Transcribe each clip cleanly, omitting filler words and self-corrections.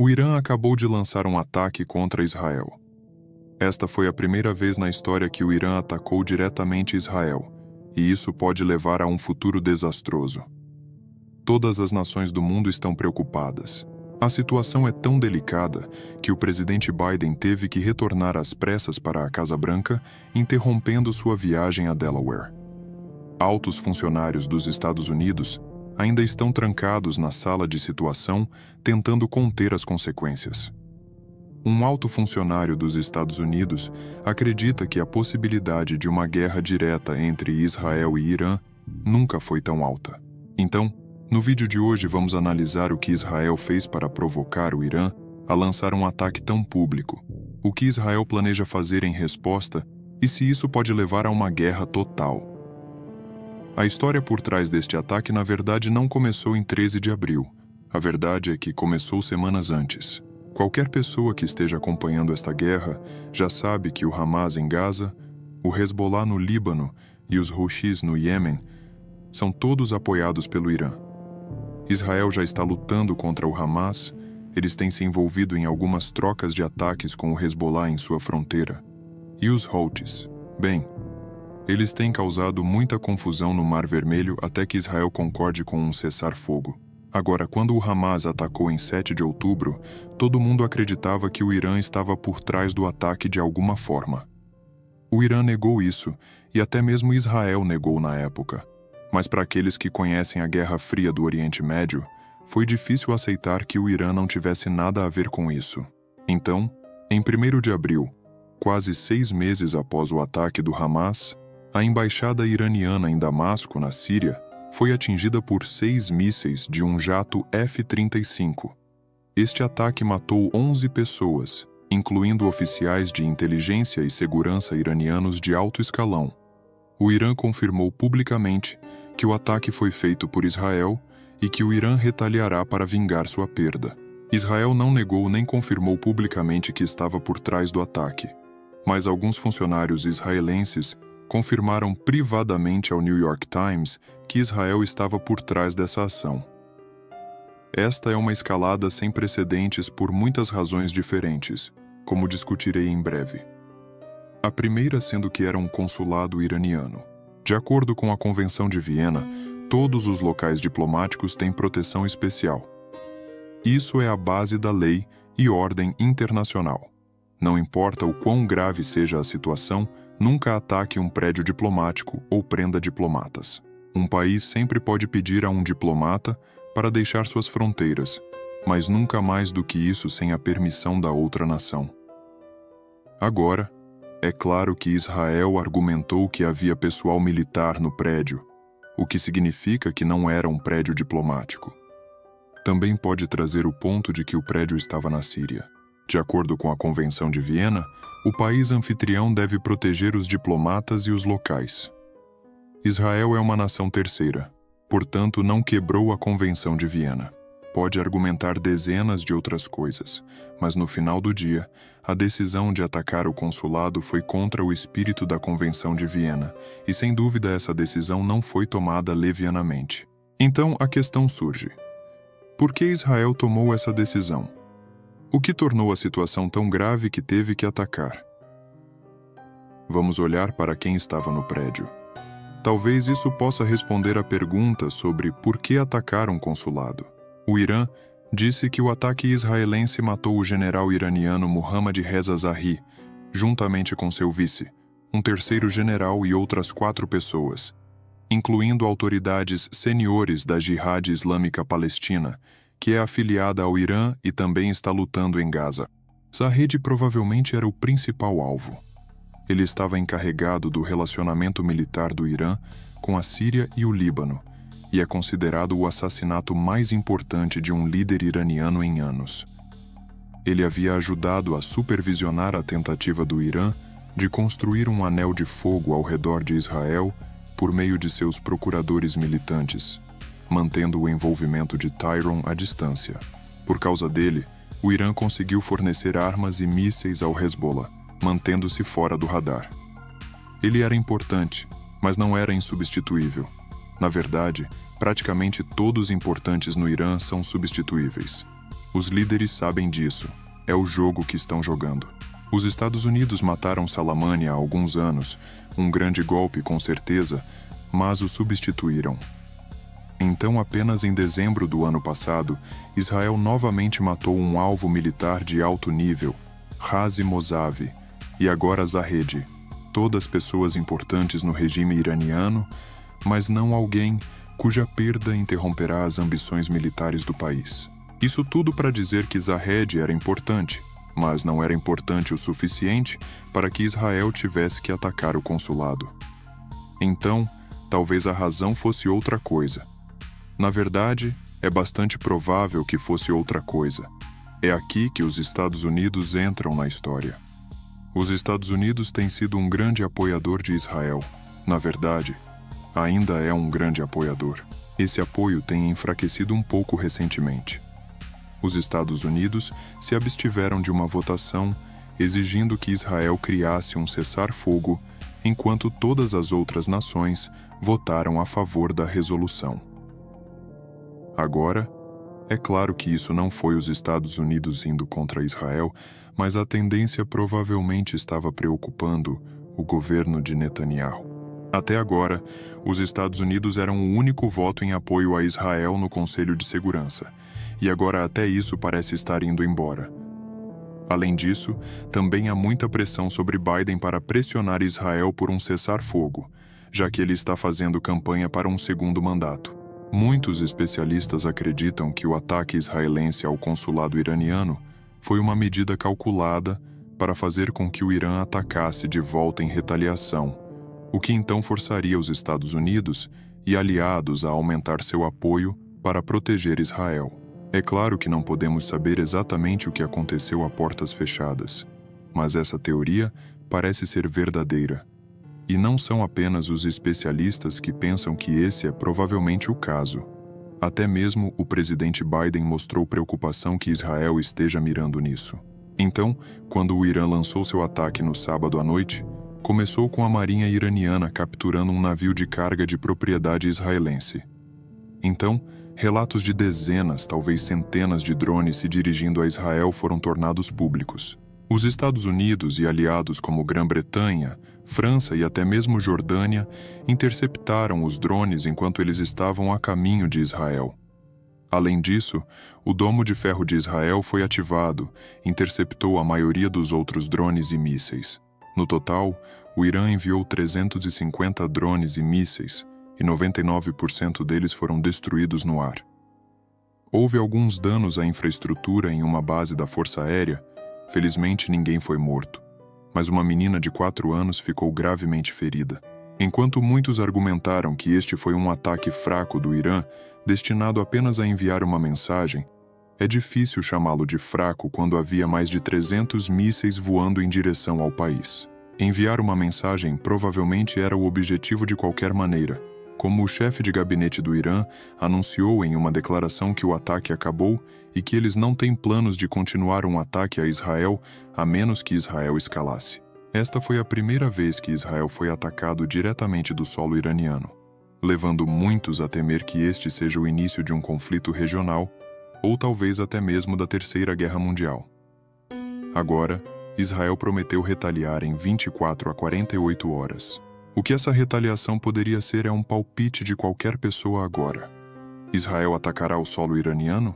O Irã acabou de lançar um ataque contra Israel. Esta foi a primeira vez na história que o Irã atacou diretamente Israel, e isso pode levar a um futuro desastroso. Todas as nações do mundo estão preocupadas. A situação é tão delicada que o presidente Biden teve que retornar às pressas para a Casa Branca, interrompendo sua viagem a Delaware. Altos funcionários dos Estados Unidos ainda estão trancados na sala de situação, tentando conter as consequências. Um alto funcionário dos Estados Unidos acredita que a possibilidade de uma guerra direta entre Israel e Irã nunca foi tão alta. Então, no vídeo de hoje vamos analisar o que Israel fez para provocar o Irã a lançar um ataque tão público, o que Israel planeja fazer em resposta e se isso pode levar a uma guerra total. A história por trás deste ataque na verdade não começou em 13 de abril. A verdade é que começou semanas antes. Qualquer pessoa que esteja acompanhando esta guerra já sabe que o Hamas em Gaza, o Hezbollah no Líbano e os Houthis no Iêmen são todos apoiados pelo Irã. Israel já está lutando contra o Hamas, eles têm se envolvido em algumas trocas de ataques com o Hezbollah em sua fronteira. E os Houthis? Bem, eles têm causado muita confusão no Mar Vermelho até que Israel concorde com um cessar-fogo. Agora, quando o Hamas atacou em 7 de outubro, todo mundo acreditava que o Irã estava por trás do ataque de alguma forma. O Irã negou isso, e até mesmo Israel negou na época. Mas para aqueles que conhecem a Guerra Fria do Oriente Médio, foi difícil aceitar que o Irã não tivesse nada a ver com isso. Então, em 1º de abril, quase 6 meses após o ataque do Hamas, a embaixada iraniana em Damasco, na Síria, foi atingida por 6 mísseis de um jato F-35. Este ataque matou 11 pessoas, incluindo oficiais de inteligência e segurança iranianos de alto escalão. O Irã confirmou publicamente que o ataque foi feito por Israel e que o Irã retaliará para vingar sua perda. Israel não negou nem confirmou publicamente que estava por trás do ataque, mas alguns funcionários israelenses confirmaram privadamente ao New York Times que Israel estava por trás dessa ação. Esta é uma escalada sem precedentes por muitas razões diferentes, como discutirei em breve. A primeira sendo que era um consulado iraniano. De acordo com a Convenção de Viena, todos os locais diplomáticos têm proteção especial. Isso é a base da lei e ordem internacional. Não importa o quão grave seja a situação, nunca ataque um prédio diplomático ou prenda diplomatas. Um país sempre pode pedir a um diplomata para deixar suas fronteiras, mas nunca mais do que isso sem a permissão da outra nação. Agora, é claro que Israel argumentou que havia pessoal militar no prédio, o que significa que não era um prédio diplomático. Também pode trazer o ponto de que o prédio estava na Síria. De acordo com a Convenção de Viena, o país anfitrião deve proteger os diplomatas e os locais. Israel é uma nação terceira, portanto não quebrou a Convenção de Viena. Pode argumentar dezenas de outras coisas, mas no final do dia, a decisão de atacar o consulado foi contra o espírito da Convenção de Viena, e sem dúvida essa decisão não foi tomada levianamente. Então a questão surge: por que Israel tomou essa decisão? O que tornou a situação tão grave que teve que atacar? Vamos olhar para quem estava no prédio. Talvez isso possa responder à pergunta sobre por que atacar um consulado. O Irã disse que o ataque israelense matou o general iraniano Mohammad Reza Zahi, juntamente com seu vice, um terceiro general e outras 4 pessoas, incluindo autoridades seniores da Jihad Islâmica Palestina, que é afiliada ao Irã e também está lutando em Gaza. Zahed provavelmente era o principal alvo. Ele estava encarregado do relacionamento militar do Irã com a Síria e o Líbano, e é considerado o assassinato mais importante de um líder iraniano em anos. Ele havia ajudado a supervisionar a tentativa do Irã de construir um anel de fogo ao redor de Israel por meio de seus procuradores militantes, mantendo o envolvimento de Tyron à distância. Por causa dele, o Irã conseguiu fornecer armas e mísseis ao Hezbollah, mantendo-se fora do radar. Ele era importante, mas não era insubstituível. Na verdade, praticamente todos importantes no Irã são substituíveis. Os líderes sabem disso. É o jogo que estão jogando. Os Estados Unidos mataram Soleimani há alguns anos, um grande golpe com certeza, mas o substituíram. Então, apenas em dezembro do ano passado, Israel novamente matou um alvo militar de alto nível, Razi Mossavi, e agora Zahed, todas pessoas importantes no regime iraniano, mas não alguém cuja perda interromperá as ambições militares do país. Isso tudo para dizer que Zahed era importante, mas não era importante o suficiente para que Israel tivesse que atacar o consulado. Então, talvez a razão fosse outra coisa. Na verdade, é bastante provável que fosse outra coisa. É aqui que os Estados Unidos entram na história. Os Estados Unidos têm sido um grande apoiador de Israel. Na verdade, ainda é um grande apoiador. Esse apoio tem enfraquecido um pouco recentemente. Os Estados Unidos se abstiveram de uma votação exigindo que Israel criasse um cessar-fogo, enquanto todas as outras nações votaram a favor da resolução. Agora, é claro que isso não foi os Estados Unidos indo contra Israel, mas a tendência provavelmente estava preocupando o governo de Netanyahu. Até agora, os Estados Unidos eram o único voto em apoio a Israel no Conselho de Segurança, e agora até isso parece estar indo embora. Além disso, também há muita pressão sobre Biden para pressionar Israel por um cessar-fogo, já que ele está fazendo campanha para um segundo mandato. Muitos especialistas acreditam que o ataque israelense ao consulado iraniano foi uma medida calculada para fazer com que o Irã atacasse de volta em retaliação, o que então forçaria os Estados Unidos e aliados a aumentar seu apoio para proteger Israel. É claro que não podemos saber exatamente o que aconteceu a portas fechadas, mas essa teoria parece ser verdadeira. E não são apenas os especialistas que pensam que esse é provavelmente o caso. Até mesmo o presidente Biden mostrou preocupação que Israel esteja mirando nisso. Então, quando o Irã lançou seu ataque no sábado à noite, começou com a marinha iraniana capturando um navio de carga de propriedade israelense. Então, relatos de dezenas, talvez centenas de drones se dirigindo a Israel foram tornados públicos. Os Estados Unidos e aliados como Grã-Bretanha, França e até mesmo Jordânia interceptaram os drones enquanto eles estavam a caminho de Israel. Além disso, o Domo de Ferro de Israel foi ativado, interceptou a maioria dos outros drones e mísseis. No total, o Irã enviou 350 drones e mísseis, e 99% deles foram destruídos no ar. Houve alguns danos à infraestrutura em uma base da Força Aérea. Felizmente ninguém foi morto, mas uma menina de 4 anos ficou gravemente ferida. Enquanto muitos argumentaram que este foi um ataque fraco do Irã, destinado apenas a enviar uma mensagem, é difícil chamá-lo de fraco quando havia mais de 300 mísseis voando em direção ao país. Enviar uma mensagem provavelmente era o objetivo de qualquer maneira, como o chefe de gabinete do Irã anunciou em uma declaração que o ataque acabou e que eles não têm planos de continuar um ataque a Israel a menos que Israel escalasse. Esta foi a primeira vez que Israel foi atacado diretamente do solo iraniano, levando muitos a temer que este seja o início de um conflito regional ou talvez até mesmo da Terceira Guerra Mundial. Agora, Israel prometeu retaliar em 24 a 48 horas. O que essa retaliação poderia ser é um palpite de qualquer pessoa agora. Israel atacará o solo iraniano?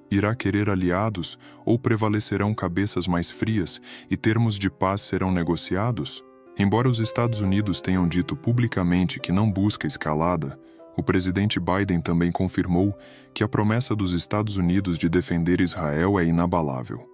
Irá querer aliados ou prevalecerão cabeças mais frias e termos de paz serão negociados? Embora os Estados Unidos tenham dito publicamente que não busca escalada, o presidente Biden também confirmou que a promessa dos Estados Unidos de defender Israel é inabalável.